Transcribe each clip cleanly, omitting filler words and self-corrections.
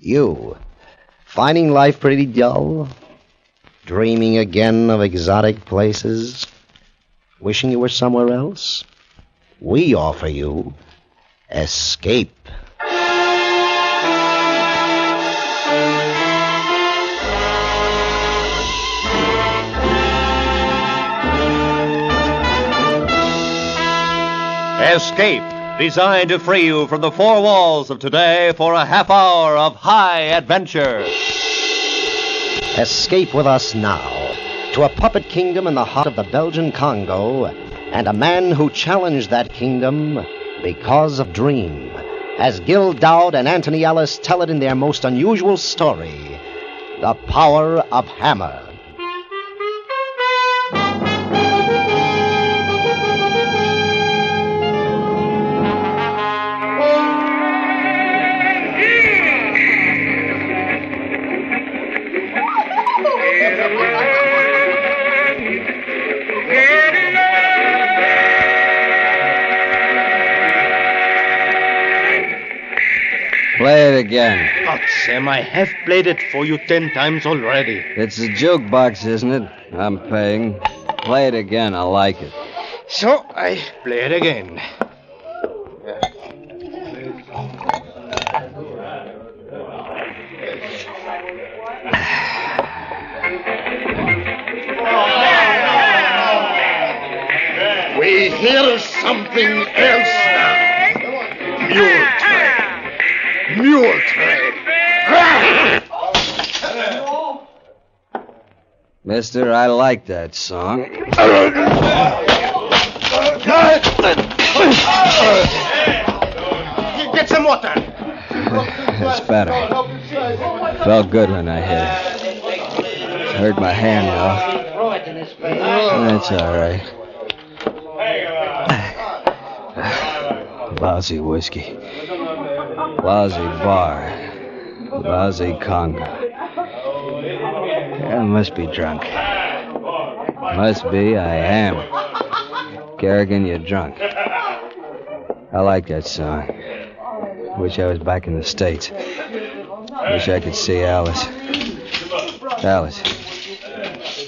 You, finding life pretty dull? Dreaming again of exotic places? Wishing you were somewhere else? We offer you escape. Escape, designed to free you from the four walls of today for a half hour of high adventure. Escape with us now to a puppet kingdom in the heart of the Belgian Congo, and a man who challenged that kingdom because of dream, as Gil Dowd and Anthony Ellis tell it in their most unusual story, The Power of Hammer. Play it again. But, Sam, I have played it for you 10 times already. It's a jukebox, isn't it? I'm paying. Play it again. I like it. So, I play it again. We hear something else now. Mule train. Mule train. Mister, I like that song. Get some water. That's better. Felt good when I hit it. Hurt my hand, though. That's all right. Lousy whiskey. Lousy bar. Lousy Congo. I must be drunk. Must be, I am. Kerrigan, you're drunk. I like that song. Wish I was back in the States. Wish I could see Alice. Alice.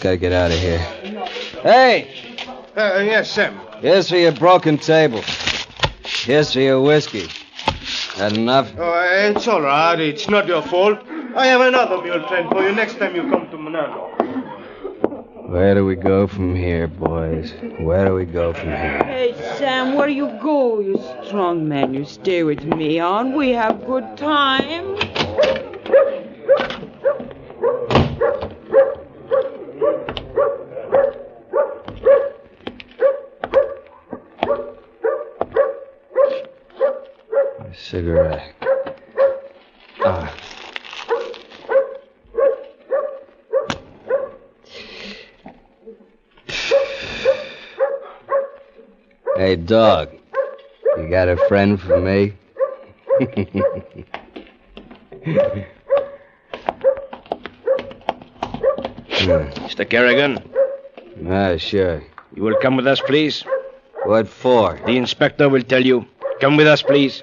Gotta get out of here. Hey! Yes, Sam. Here's for your broken table. Here's for your whiskey. That enough? Oh, it's all right. It's not your fault. I have another mule train for you next time you come to Manano. Where do we go from here, boys? Where do we go from here? Hey, Sam, where you go, you strong man? You stay with me, and we have good time. A cigarette. Ah. Hey, dog. You got a friend for me? Mr. Kerrigan, Ah, sure. you will come with us, please. What for? The inspector will tell you. Come with us, please.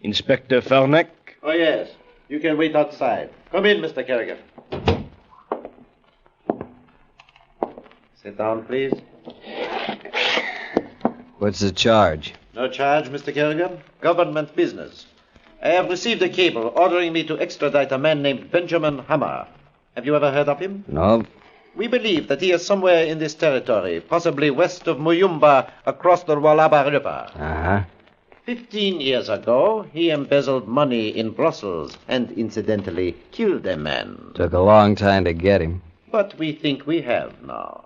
Inspector Farnack? Oh, yes. You can wait outside. Come in, Mr. Kerrigan. Sit down, please. What's the charge? No charge, Mr. Kerrigan. Government business. I have received a cable ordering me to extradite a man named Benjamin Hammer. Have you ever heard of him? No. We believe that he is somewhere in this territory, possibly west of Muyumba, across the Lualaba River. Uh-huh. 15 years ago, he embezzled money in Brussels and incidentally killed a man. Took a long time to get him. But we think we have now.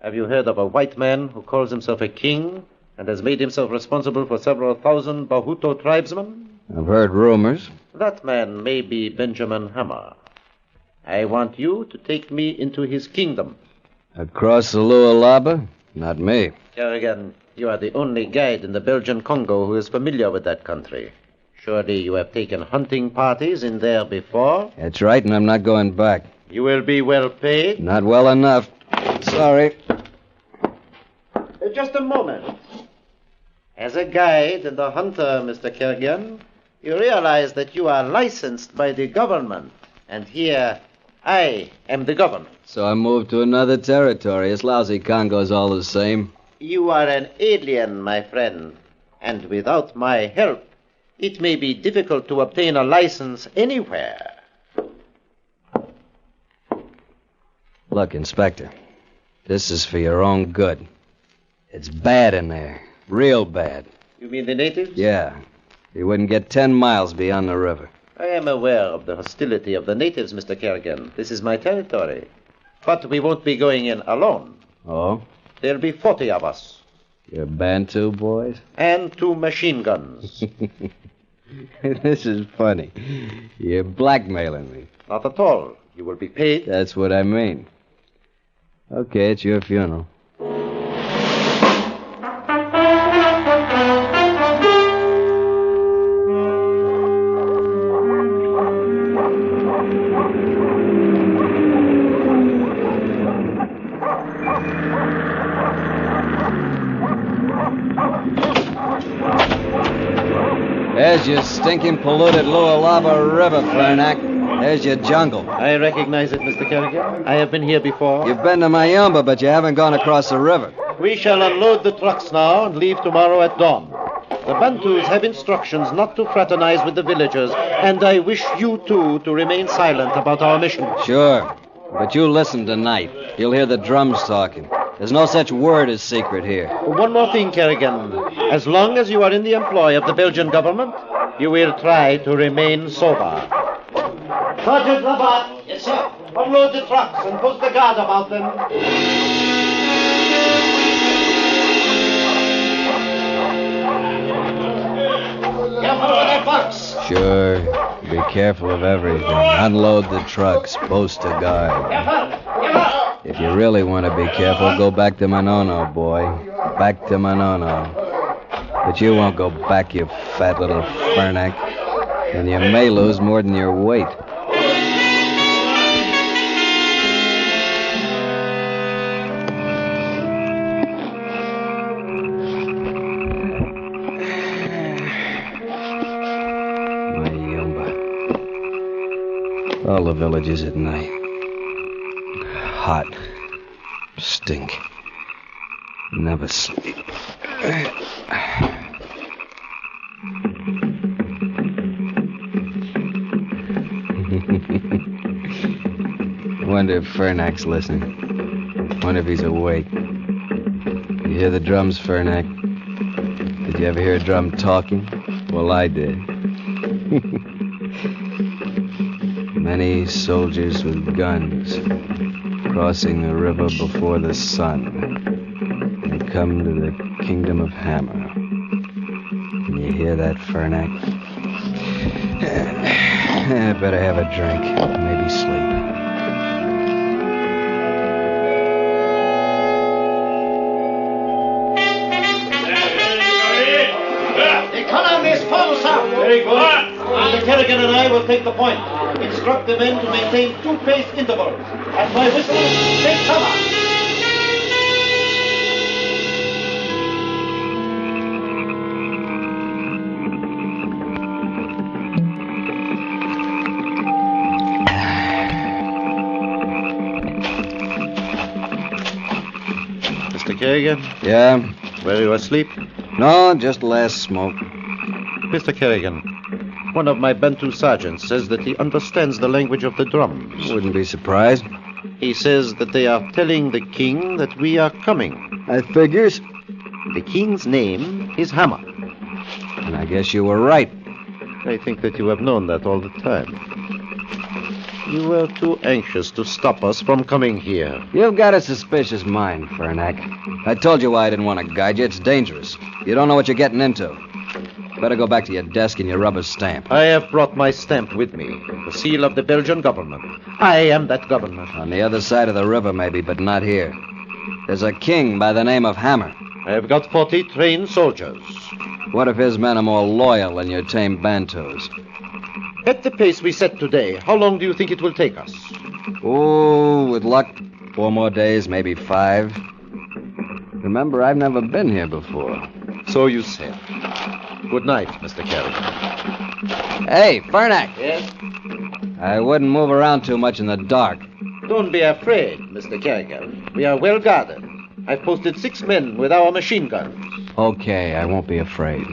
Have you heard of a white man who calls himself a king and has made himself responsible for several thousand Bahuto tribesmen? I've heard rumors. That man may be Benjamin Hammer. I want you to take me into his kingdom. Across the Lualaba? Not me. Kerrigan, you are the only guide in the Belgian Congo who is familiar with that country. Surely you have taken hunting parties in there before? That's right, and I'm not going back. You will be well paid? Not well enough. Sorry. Just a moment. As a guide and a hunter, Mr. Kerrigan, you realize that you are licensed by the government. And here, I am the government. So I moved to another territory. It's lousy Congo's all the same. You are an alien, my friend. And without my help, it may be difficult to obtain a license anywhere. Look, Inspector, this is for your own good. It's bad in there. Real bad. You mean the natives? Yeah. You wouldn't get 10 miles beyond the river. I am aware of the hostility of the natives, Mr. Kerrigan. This is my territory. But we won't be going in alone. Oh? There'll be 40 of us. You're Bantu boys? And 2 machine guns. This is funny. You're blackmailing me. Not at all. You will be paid. That's what I mean. Okay, it's your funeral. There's your stinking, polluted Lualaba River, Fernac. There's your jungle. I recognize it, Mr. Kerrigan. I have been here before. You've been to Mayumba, but you haven't gone across the river. We shall unload the trucks now and leave tomorrow at dawn. The Bantus have instructions not to fraternize with the villagers, and I wish you two to remain silent about our mission. Sure. But you listen tonight. You'll hear the drums talking. There's no such word as secret here. One more thing, Kerrigan. As long as you are in the employ of the Belgian government, you will try to remain sober. Sergeant Labat. Yes, sir. Unload the trucks and post the guard about them. Careful with that box. Sure. Be careful of everything. Unload the trucks. Post a guard. Careful. If you really want to be careful, go back to Manono, boy. Back to Manono. But you won't go back, you fat little Fernac. And you may lose more than your weight. All the villages at night. Hot. Stink. Never sleep. Wonder if Fernac's listening. Wonder if he's awake. You hear the drums, Fernac? Did you ever hear a drum talking? Well, I did. Many soldiers with guns crossing the river before the sun and come to the kingdom of Hammer. Can you hear that, Fernac? I better have a drink, maybe sleep. The columnists fall south. Very good. Mr. Kerrigan and I will take the point. Instruct the men to maintain 2-pace intervals. At my whistle, take cover. Mr. Kerrigan, Yeah? were you asleep? No, just last smoke. Mr. Kerrigan, one of my Bantu sergeants says that he understands the language of the drums. Wouldn't be surprised. He says that they are telling the king that we are coming. I figures. The king's name is Hammer. And I guess you were right. I think that you have known that all the time. You were too anxious to stop us from coming here. You've got a suspicious mind, Fernac. I told you why I didn't want to guide you. It's dangerous. You don't know what you're getting into. Better go back to your desk and your rubber stamp. I have brought my stamp with me, the seal of the Belgian government. I am that government. On the other side of the river, maybe, but not here. There's a king by the name of Hammer. I have got 40 trained soldiers. What if his men are more loyal than your tame Bantus? At the pace we set today, how long do you think it will take us? Oh, with luck, 4 more days, maybe 5. Remember, I've never been here before. So you said. Good night, Mr. Kerrigan. Hey, Fernack! Yes? I wouldn't move around too much in the dark. Don't be afraid, Mr. Kerrigan. We are well guarded. I've posted 6 men with our machine guns. Okay, I won't be afraid.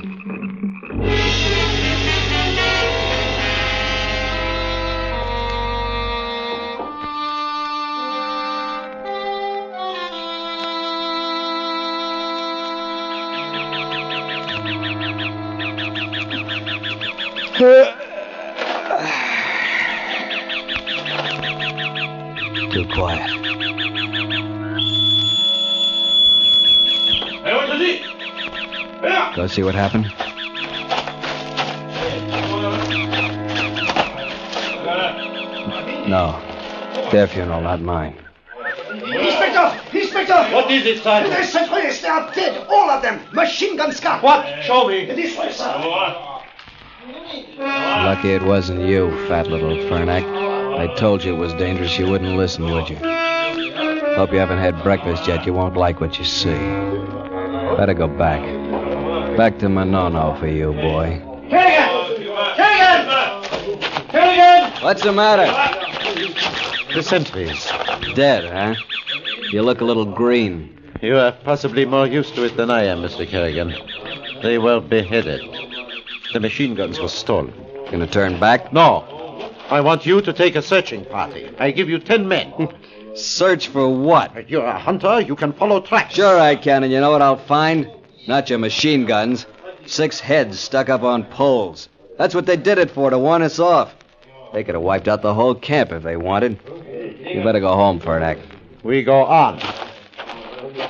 Too quiet. Go see what happened? No. Their funeral, not mine. Inspector! Inspector! What is it, Sergeant? The Citoyens, they are dead, all of them. Machine gun scar. What? Show me. This way, sir. Lucky it wasn't you, fat little Fernack. I told you it was dangerous. You wouldn't listen, would you? Hope you haven't had breakfast yet. You won't like what you see. Better go back. Back to Manono for you, boy. Kerrigan! Kerrigan! Kerrigan! What's the matter? The sentries. Dead, huh? You look a little green. You are possibly more used to it than I am, Mr. Kerrigan. They were beheaded. The machine guns were stolen. Gonna turn back? No. I want you to take a searching party. I give you 10 men. Search for what? You're a hunter. You can follow tracks. Sure I can, and you know what I'll find? Not your machine guns. 6 heads stuck up on poles. That's what they did it for, to warn us off. They could have wiped out the whole camp if they wanted. You better go home, Fernack. We go on.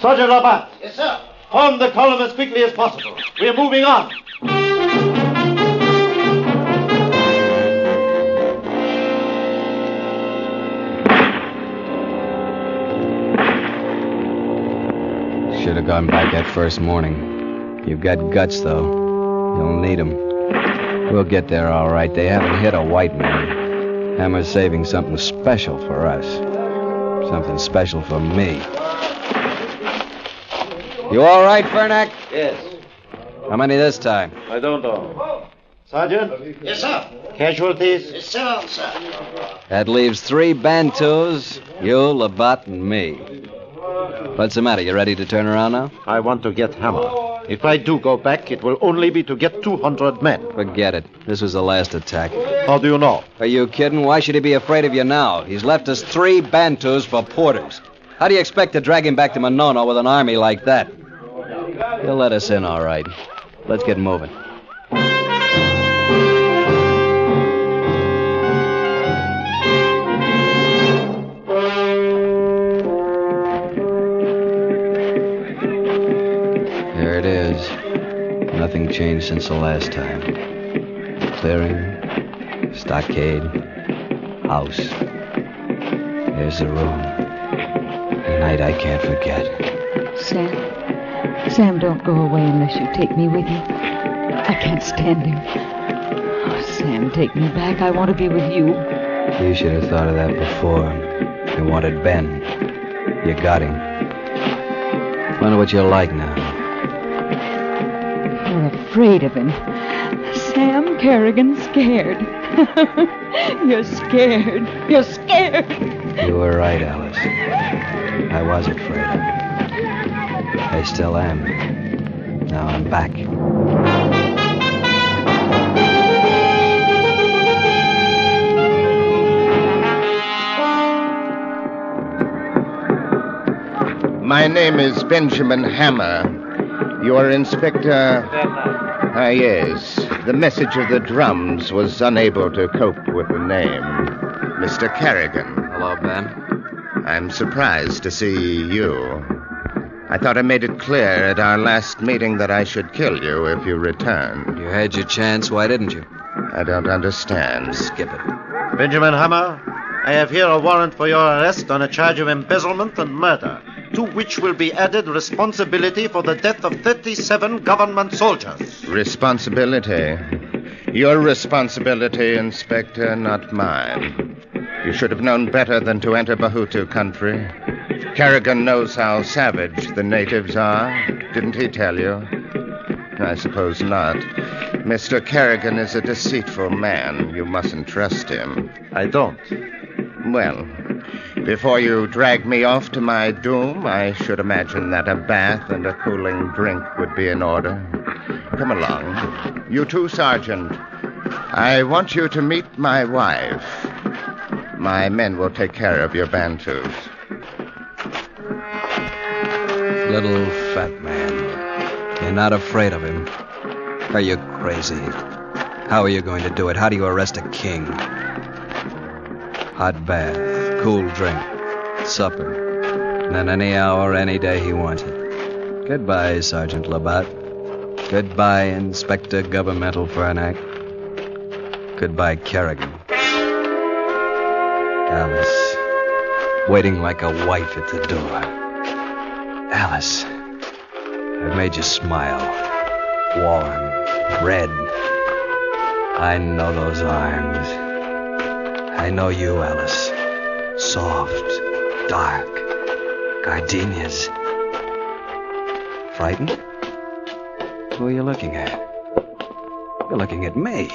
Sergeant Rabat. Yes, sir. Form the column as quickly as possible. We're moving on. Should have gone back that first morning. You've got guts, though. You'll need 'em. We'll get there all right. They haven't hit a white man. Hammer's saving something special for us. Something special for me. You all right, Fernack? Yes. How many this time? I don't know. Sergeant? Yes, sir. Casualties? Yes, sir, sir. That leaves 3 Bantus, you, Labat, and me. What's the matter? You ready to turn around now? I want to get Hammer. If I do go back, it will only be to get 200 men. Forget it. This was the last attack. How do you know? Are you kidding? Why should he be afraid of you now? He's left us 3 Bantus for porters. How do you expect to drag him back to Manono with an army like that? He'll let us in, all right. Let's get moving. There it is. Nothing changed since the last time. Clearing, stockade, house. There's the room. A night I can't forget. Sam, don't go away unless you take me with you. I can't stand him. Oh, Sam, take me back. I want to be with you. You should have thought of that before. You wanted Ben. You got him. Wonder what you're like now. You're afraid of him. Sam Kerrigan's scared. You're scared. You're scared. You were right, Alice. I was afraid. I still am. Now I'm back. My name is Benjamin Hammer. You are Inspector... Ah, yes. The message of the drums was unable to cope with the name. Mr. Kerrigan. Hello, Ben. I'm surprised to see you. I thought I made it clear at our last meeting that I should kill you if you returned. You had your chance. Why didn't you? I don't understand. Skip it. Benjamin Hammer, I have here a warrant for your arrest on a charge of embezzlement and murder, to which will be added responsibility for the death of 37 government soldiers. Responsibility. Your responsibility, Inspector, not mine. You should have known better than to enter Bahutu country. Kerrigan knows how savage the natives are. Didn't he tell you? I suppose not. Mr. Kerrigan is a deceitful man. You mustn't trust him. I don't. Well, before you drag me off to my doom, I should imagine that a bath and a cooling drink would be in order. Come along. You too, Sergeant. I want you to meet my wife. My men will take care of your Bantus. Little fat man. You're not afraid of him. Are you crazy? How are you going to do it? How do you arrest a king? Hot bath, cool drink, supper. And then any hour, any day he wants it. Goodbye, Sergeant Labatt. Goodbye, Inspector Governmental Fernac. Goodbye, Kerrigan. Alice, waiting like a wife at the door. Alice, I've made you smile. Warm, red. I know those arms. I know you, Alice. Soft, dark, gardenias. Frightened? Who are you looking at? You're looking at me.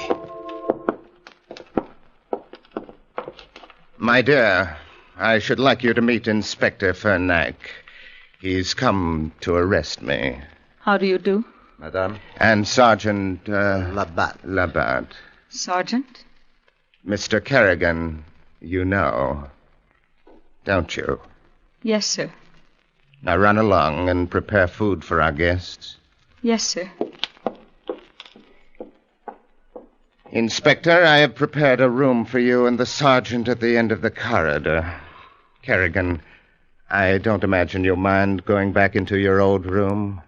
My dear, I should like you to meet Inspector Fernac. He's come to arrest me. How do you do? Madame. And Sergeant... Labatt. Labatt. Sergeant? Mr. Kerrigan, you know. Don't you? Yes, sir. Now run along and prepare food for our guests. Yes, sir. Inspector, I have prepared a room for you and the sergeant at the end of the corridor. Kerrigan, I don't imagine you'll mind going back into your old room,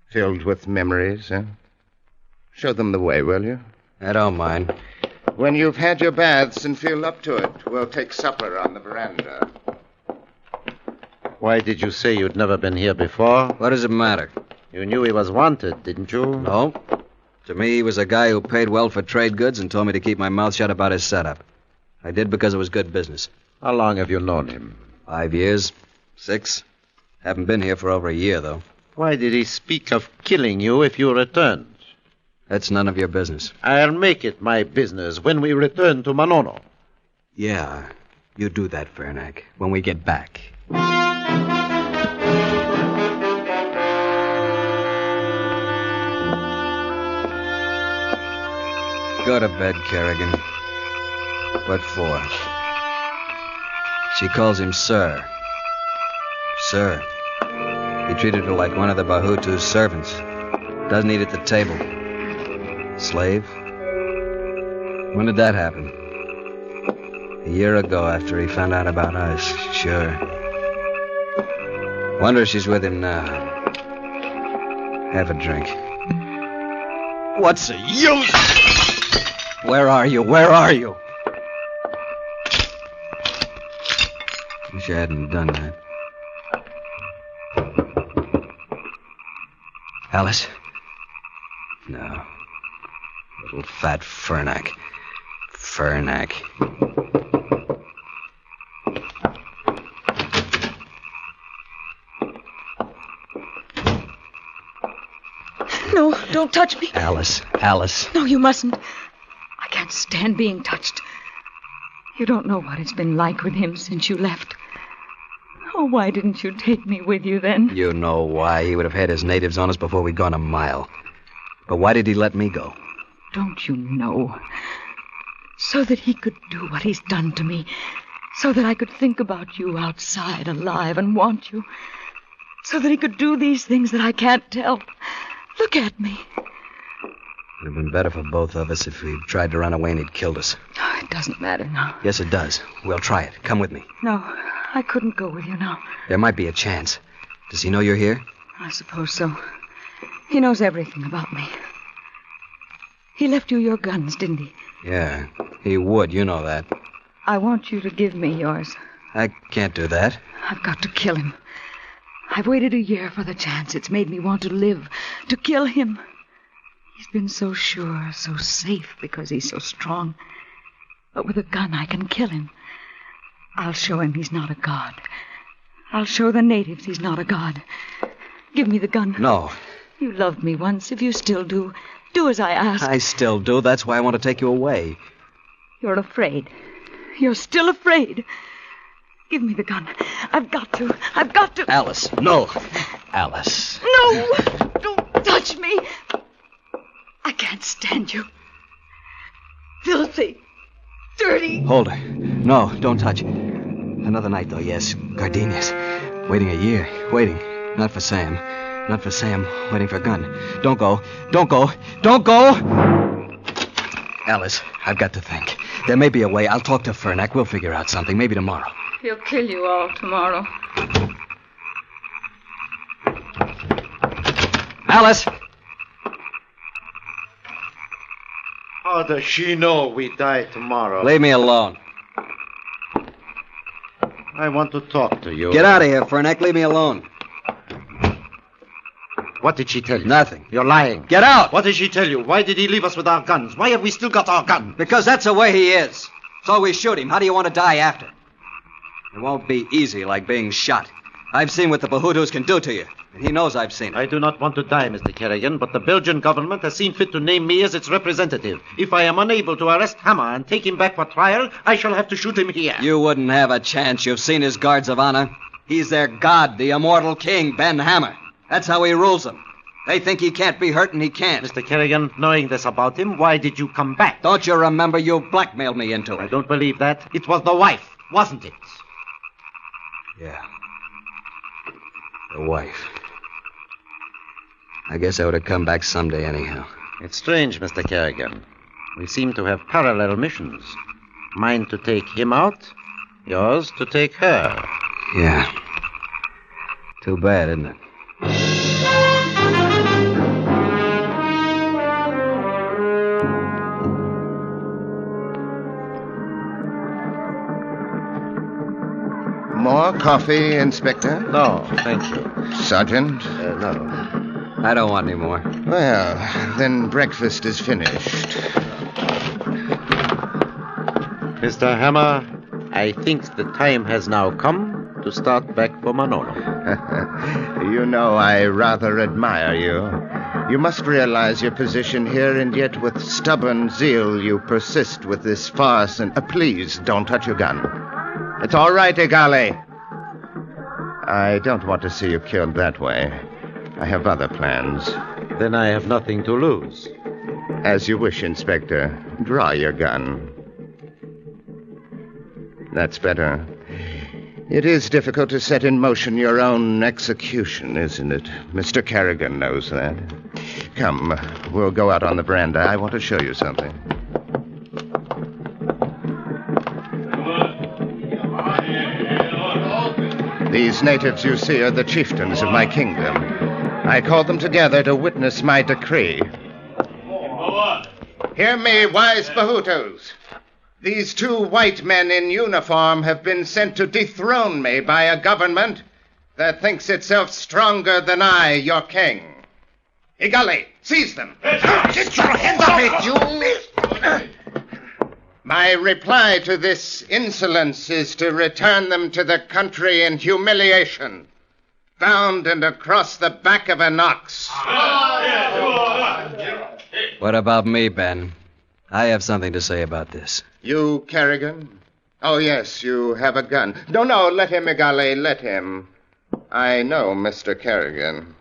filled with memories, eh? Show them the way, will you? I don't mind. When you've had your baths and feel up to it, we'll take supper on the veranda. Why did you say you'd never been here before? What does it matter? You knew he was wanted, didn't you? No. To me, he was a guy who paid well for trade goods and told me to keep my mouth shut about his setup. I did because it was good business. How long have you known him? 5 years. 6. Haven't been here for over a year, though. Why did he speak of killing you if you returned? That's none of your business. I'll make it my business when we return to Manono. Yeah, you do that, Fernac, when we get back. Go to bed, Kerrigan. What for? She calls him Sir. Sir. He treated her like one of the Bahutu's servants. Doesn't eat at the table. Slave? When did that happen? A year ago, after he found out about us. Sure. Wonder if she's with him now. Have a drink. What's the use? Where are you? Where are you? Wish I hadn't done that. Alice? No. Little fat Fernac. Fernac. No, don't touch me. Alice. Alice. No, you mustn't. I can't stand being touched. You don't know what it's been like with him since you left. Oh, why didn't you take me with you then? You know why. He would have had his natives on us before we'd gone a mile. But why did he let me go? Don't you know? So that he could do what he's done to me. So that I could think about you outside, alive, and want you. So that he could do these things that I can't tell. Look at me. It would have been better for both of us if he'd tried to run away and he'd killed us. Oh, it doesn't matter now. Yes, it does. We'll try it. Come with me. No, I couldn't go with you now. There might be a chance. Does he know you're here? I suppose so. He knows everything about me. He left you your guns, didn't he? Yeah, he would. You know that. I want you to give me yours. I can't do that. I've got to kill him. I've waited a year for the chance. It's made me want to live. To kill him. He's been so sure, so safe because he's so strong. But with a gun, I can kill him. I'll show him he's not a god. I'll show the natives he's not a god. Give me the gun. No. You loved me once. If you still do, do as I ask. I still do. That's why I want to take you away. You're afraid. You're still afraid. Give me the gun. I've got to. I've got to. Alice, no. Alice. No! Don't touch me. I can't stand you. Filthy. Dirty. Hold her. No, don't touch. Another night, though, yes. Gardenias. Waiting a year. Waiting. Not for Sam. Not for Sam. Waiting for a gun. Don't go. Don't go. Don't go! Alice, I've got to think. There may be a way. I'll talk to Fernac. We'll figure out something. Maybe tomorrow. He'll kill you all tomorrow. Alice! How does she know we die tomorrow? Leave me alone. I want to talk to you. Get out of here, Fernac. Leave me alone. What did she tell you? Nothing. You're lying. Get out! What did she tell you? Why did he leave us with our guns? Why have we still got our guns? Because that's the way he is. So we shoot him. How do you want to die after? It won't be easy like being shot. I've seen what the Bahutus can do to you. And he knows I've seen it. I do not want to die, Mr. Kerrigan, but the Belgian government has seen fit to name me as its representative. If I am unable to arrest Hammer and take him back for trial, I shall have to shoot him here. You wouldn't have a chance. You've seen his guards of honor. He's their god, the immortal king, Ben Hammer. That's how he rules them. They think he can't be hurt, and he can't. Mr. Kerrigan, knowing this about him, why did you come back? Don't you remember you blackmailed me into I it? don't believe that. It was the wife, wasn't it? Yeah. The wife. I guess I would have come back someday anyhow. It's strange, Mr. Kerrigan. We seem to have parallel missions. Mine to take him out, yours to take her. Yeah. Too bad, isn't it? More coffee, Inspector? No, thank you. Sergeant? No. I don't want any more. Well, then breakfast is finished. Mr. Hammer, I think the time has now come to start back for Manolo. You know, I rather admire you. You must realize your position here, and yet with stubborn zeal you persist with this farce. And please, don't touch your gun. It's all right, Igale. I don't want to see you killed that way. I have other plans. Then I have nothing to lose. As you wish, Inspector. Draw your gun. That's better. It is difficult to set in motion your own execution, isn't it? Mr. Kerrigan knows that. Come, we'll go out on the veranda. I want to show you something. These natives you see are the chieftains of my kingdom. I called them together to witness my decree. Hear me, wise Bahutus. These two white men in uniform have been sent to dethrone me by a government that thinks itself stronger than I, your king. Igale, seize them. Get your hands off it, you... My reply to this insolence is to return them to the country in humiliation, bound and across the back of an ox. What about me, Ben? I have something to say about this. You, Kerrigan? Oh, yes, you have a gun. No, let him, Igale, let him. I know Mr. Kerrigan.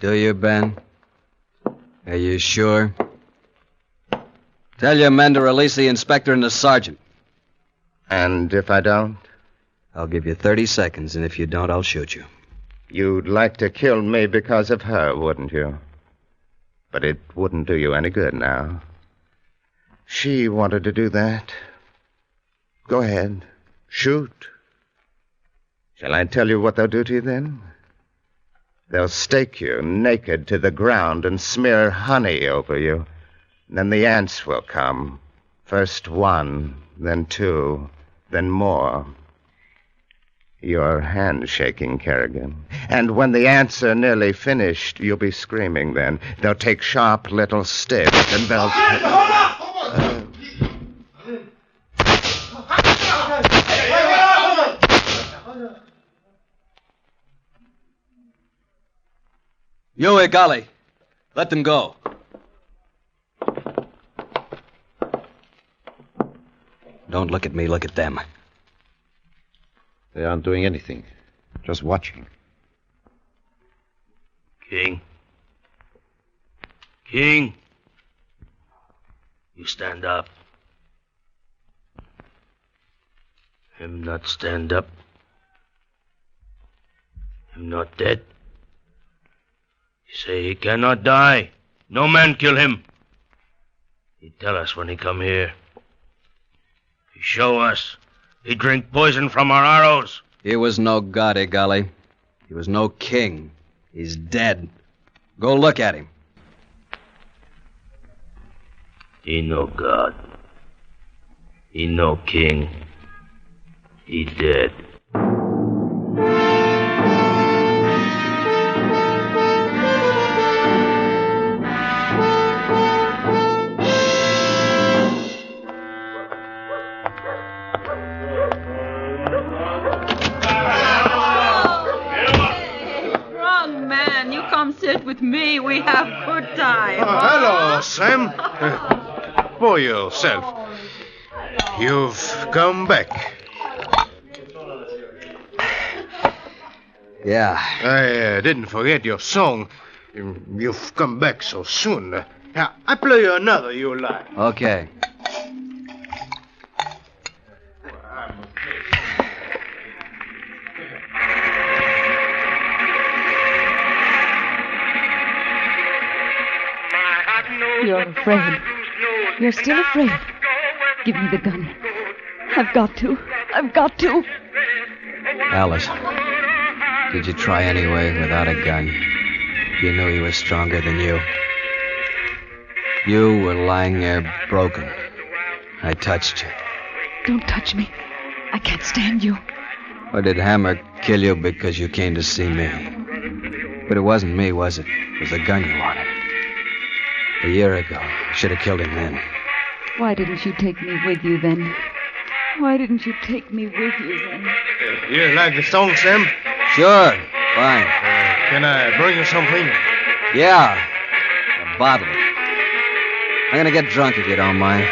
Do you, Ben? Are you sure? Tell your men to release the inspector and the sergeant. And if I don't? I'll give you 30 seconds, and if you don't, I'll shoot you. You'd like to kill me because of her, wouldn't you? But it wouldn't do you any good now. She wanted to do that. Go ahead. Shoot. Shall I tell you what they'll do to you then? They'll stake you naked to the ground and smear honey over you. Then the ants will come. First one, then two, then more. Your hand shaking, Kerrigan. And when the ants are nearly finished, you'll be screaming then. They'll take sharp little sticks and they'll... You, golly. Let them go. Don't look at me, look at them. They aren't doing anything. Just watching. King. King. You stand up. Him not stand up. Him not dead. He say he cannot die. No man kill him. He tell us when he come here. He show us. He drink poison from our arrows. He was no god, golly. He was no king. He's dead. Go look at him. He no god. He no king. He dead. Strong man, you come sit with me. We have good time. Hello, Sam. For yourself. You've come back. Yeah. I didn't forget your song. You've come back so soon. I play you another you like. Okay. You're afraid. You're still afraid. Give me the gun. I've got to. I've got to. Alice, did you try anyway without a gun? You knew he was stronger than you. You were lying there broken. I touched you. Don't touch me. I can't stand you. Or did Hammer kill you because you came to see me? But it wasn't me, was it? It was the gun you wanted. A year ago. Should have killed him then. Why didn't you take me with you then? Why didn't you take me with you then? You like the song, Sam? Sure. Fine. Can I bring you something? Yeah. A bottle. I'm gonna get drunk if you don't mind.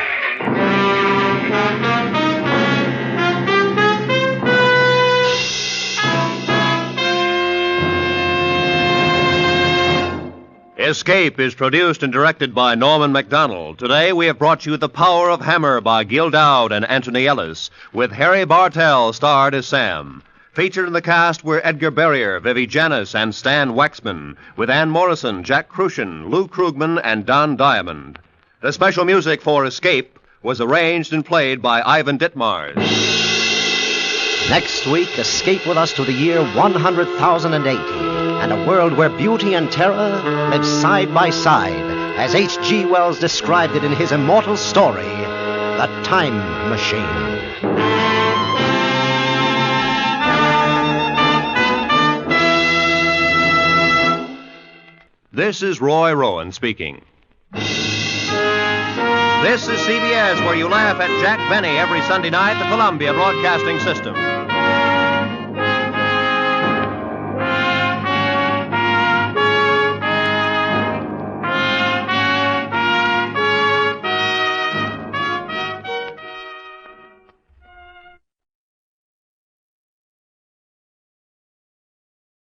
Escape is produced and directed by Norman MacDonald. Today we have brought you The Power of Hammer by Gil Dowd and Anthony Ellis, with Harry Bartell starred as Sam. Featured in the cast were Edgar Barrier, Vivi Janis, and Stan Waxman, with Ann Morrison, Jack Crucian, Lou Krugman, and Don Diamond. The special music for Escape was arranged and played by Ivan Ditmars. Next week, escape with us to the year 100,080 and a world where beauty and terror live side by side, as H.G. Wells described it in his immortal story, The Time Machine. This is Roy Rowan speaking. This is CBS, where you laugh at Jack Benny every Sunday night, the Columbia Broadcasting System.